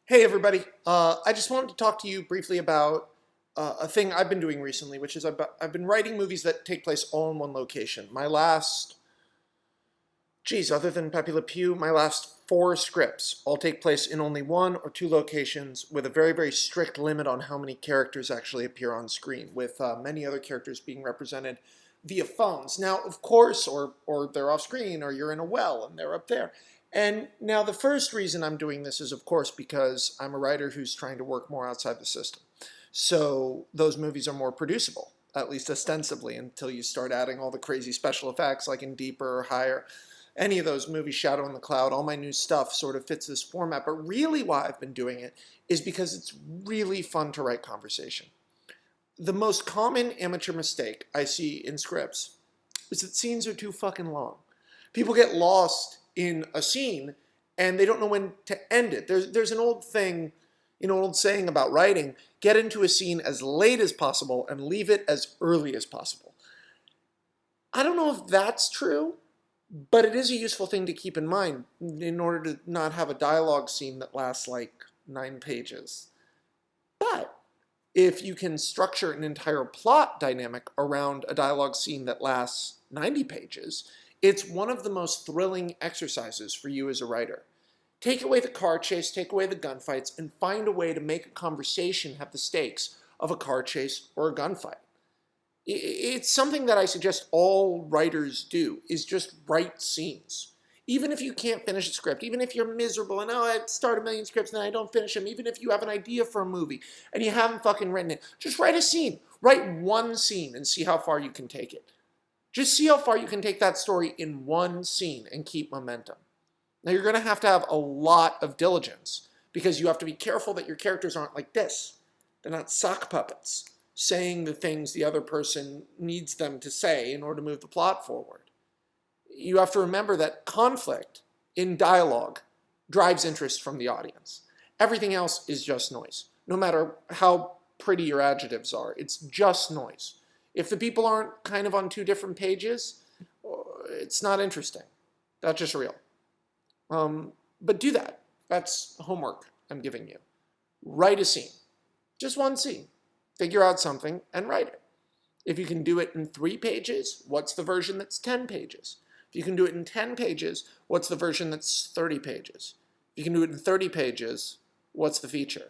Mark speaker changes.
Speaker 1: Hey everybody, I just wanted to talk to you briefly about a thing I've been doing recently, which is I've been writing movies that take place all in one location. Other than Pepe Le Pew, my last four scripts all take place in only one or two locations with a very, very strict limit on how many characters actually appear on screen, with many other characters being represented via phones. Now, of course, or they're off screen, or you're in a well and they're up there. And now the first reason I'm doing this is, of course, because I'm a writer who's trying to work more outside the system. So those movies are more producible, at least ostensibly, until you start adding all the crazy special effects like in Deeper or Higher. Any of those movies, Shadow in the Cloud, all my new stuff sort of fits this format. But really why I've been doing it is because it's really fun to write conversation. The most common amateur mistake I see in scripts is that scenes are too fucking long. People get lost in a scene and they don't know when to end it. There's an old thing, an old saying about writing: get into a scene as late as possible and leave it as early as possible. I don't know if that's true, but it is a useful thing to keep in mind in order to not have a dialogue scene that lasts like 9 pages. But if you can structure an entire plot dynamic around a dialogue scene that lasts 90 pages, it's one of the most thrilling exercises for you as a writer. Take away the car chase, take away the gunfights, and find a way to make a conversation have the stakes of a car chase or a gunfight. It's something that I suggest all writers do, is just write scenes. Even if you can't finish a script, even if you're miserable and, I start a million scripts and I don't finish them, even if you have an idea for a movie and you haven't fucking written it, just write a scene. Write one scene and see how far you can take it. Just see how far you can take that story in one scene and keep momentum. Now you're going to have a lot of diligence because you have to be careful that your characters aren't like this. They're not sock puppets saying the things the other person needs them to say in order to move the plot forward. You have to remember that conflict in dialogue drives interest from the audience. Everything else is just noise. No matter how pretty your adjectives are, it's just noise. If the people aren't kind of on two different pages, it's not interesting. That's just real. But do that. That's homework I'm giving you. Write a scene. Just one scene. Figure out something and write it. If you can do it in 3 pages, what's the version that's 10 pages? If you can do it in 10 pages, what's the version that's 30 pages? If you can do it in 30 pages, what's the feature?